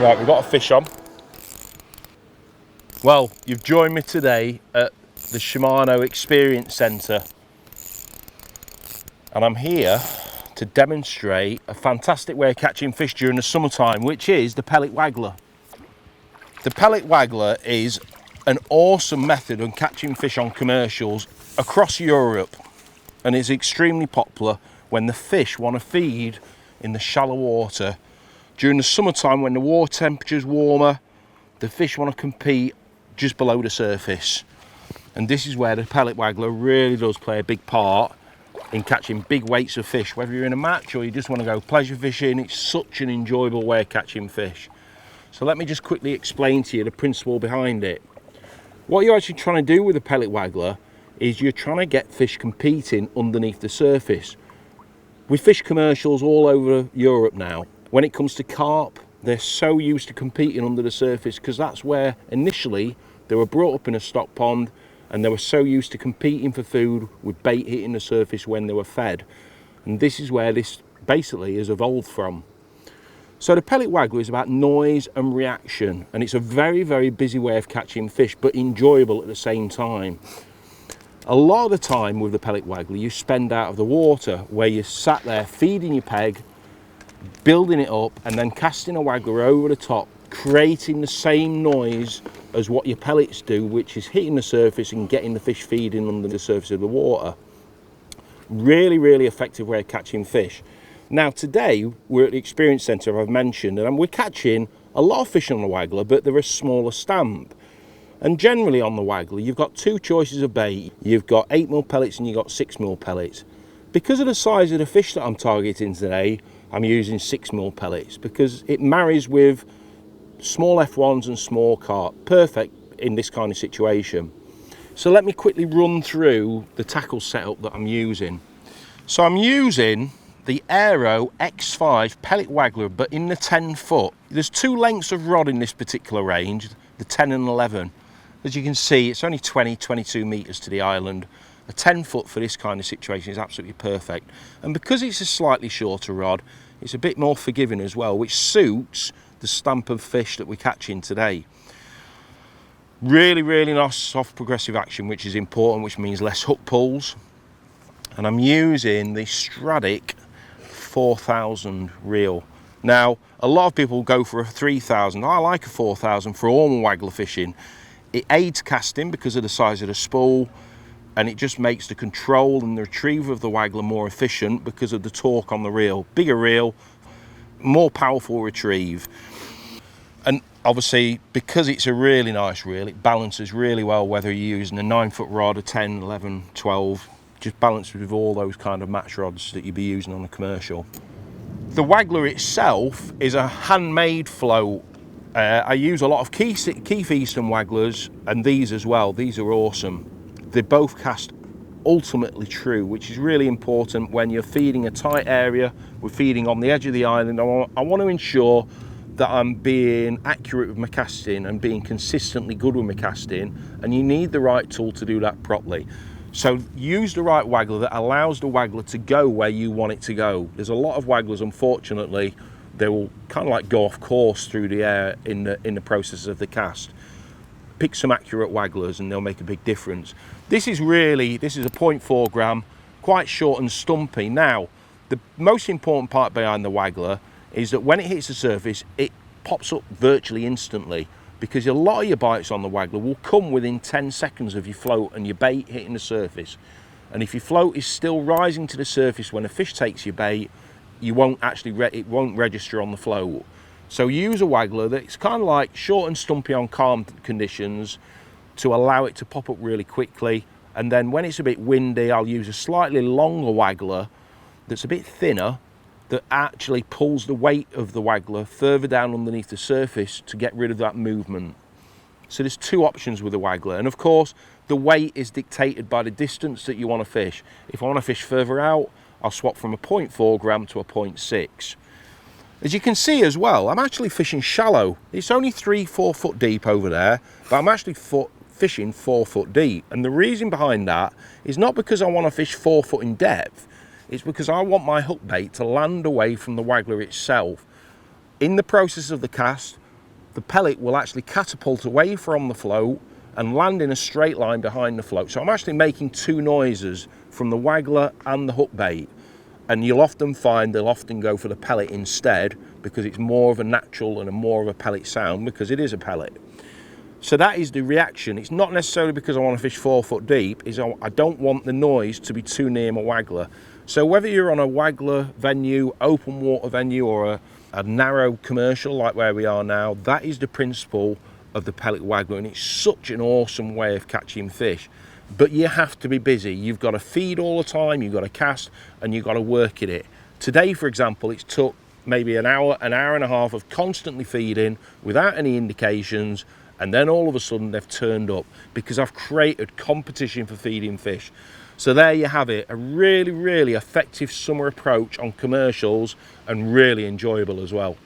Right, we've got a fish on. Well, you've joined me today at the Shimano Experience Centre, and I'm here to demonstrate a fantastic way of catching fish during the summertime, which is the Pellet Waggler. The Pellet Waggler is an awesome method of catching fish on commercials across Europe, and is extremely popular when the fish want to feed in the shallow water. During the summertime, when the water temperature is warmer, the fish want to compete just below the surface. And this is where the Pellet Waggler really does play a big part in catching big weights of fish. Whether you're in a match or you just want to go pleasure fishing, it's such an enjoyable way of catching fish. So let me just quickly explain to you the principle behind it. What you're actually trying to do with the Pellet Waggler is you're trying to get fish competing underneath the surface. We fish commercials all over Europe now. When it comes to carp, they're so used to competing under the surface because that's where initially they were brought up in a stock pond, and they were so used to competing for food with bait hitting the surface when they were fed. And this is where this basically has evolved from. So the Pellet Waggler is about noise and reaction, and it's a very, very busy way of catching fish, but enjoyable at the same time. A lot of the time with the Pellet Waggler you spend out of the water, where you sat there feeding your peg, building it up, and then casting a waggler over the top, creating the same noise as what your pellets do, which is hitting the surface and getting the fish feeding under the surface of the water. Really, really effective way of catching fish. Now today we're at the Experience Centre, I've mentioned, and we're catching a lot of fish on the Waggler, but they're a smaller stamp. And generally on the Waggler you've got two choices of bait. You've got 8mm pellets and you've got 6mm pellets. Because of the size of the fish that I'm targeting today, I'm using 6mm pellets because it marries with small F1s and small carp. Perfect in this kind of situation. So let me quickly run through the tackle setup that I'm using. So I'm using the Aero X5 Pellet Waggler, but in the 10 foot. There's two lengths of rod in this particular range, the 10 and 11. As you can see, it's only 22 meters to the island. A 10 foot for this kind of situation is absolutely perfect. And because it's a slightly shorter rod, it's a bit more forgiving as well, which suits the stamp of fish that we're catching today. Really, really nice soft progressive action, which is important, which means less hook pulls. And I'm using the Stradic 4000 reel. Now, a lot of people go for a 3000. I like a 4000 for all my waggler fishing. It aids casting because of the size of the spool, and it just makes the control and the retrieval of the waggler more efficient because of the torque on the reel. Bigger reel, more powerful retrieve. And obviously, because it's a really nice reel, it balances really well whether you're using a 9-foot rod, a 10, 11, 12, just balances with all those kind of match rods that you'd be using on a commercial. The Waggler itself is a handmade float. I use a lot of Keith Easton Wagglers, and these as well. These are awesome. They both cast ultimately true, which is really important when you're feeding a tight area. We're feeding on the edge of the island. I want to ensure that I'm being accurate with my casting and being consistently good with my casting, and you need the right tool to do that properly. So use the right waggler that allows the waggler to go where you want it to go. There's a lot of wagglers, unfortunately, they will kind of like go off course through the air in the process of the cast. Pick some accurate wagglers and they'll make a big difference. This is a 0.4 gram, quite short and stumpy. Now, the most important part behind the waggler is that when it hits the surface, it pops up virtually instantly, because a lot of your bites on the waggler will come within 10 seconds of your float and your bait hitting the surface. And if your float is still rising to the surface when a fish takes your bait, you won't actually it won't register on the float. So use a waggler that's kind of like short and stumpy on calm conditions to allow it to pop up really quickly. And then when it's a bit windy, I'll use a slightly longer waggler that's a bit thinner, that actually pulls the weight of the waggler further down underneath the surface to get rid of that movement. So there's two options with the waggler, and of course the weight is dictated by the distance that you want to fish. If I want to fish further out, I'll swap from a 0.4 gram to a 0.6. As you can see as well, I'm actually fishing shallow. It's only 3-4 foot deep over there, but I'm actually fishing 4 foot deep. And the reason behind that is not because I want to fish 4 foot in depth, it's because I want my hook bait to land away from the waggler itself. In the process of the cast, the pellet will actually catapult away from the float and land in a straight line behind the float. So I'm actually making two noises from the waggler and the hook bait. And you'll often find they'll often go for the pellet instead, because it's more of a natural and more of a pellet sound, because it is a pellet. So that is the reaction. It's not necessarily because I want to fish 4 foot deep, I don't want the noise to be too near my waggler. So whether you're on a waggler venue, open water venue, or a narrow commercial like where we are now, that is the principle of the pellet waggler, and it's such an awesome way of catching fish. But you have to be busy. You've got to feed all the time, you've got to cast, and you've got to work at it. Today, for example, it's took maybe an hour and a half of constantly feeding without any indications, and then all of a sudden they've turned up because I've created competition for feeding fish. So there you have it, a really, really effective summer approach on commercials, and really enjoyable as well.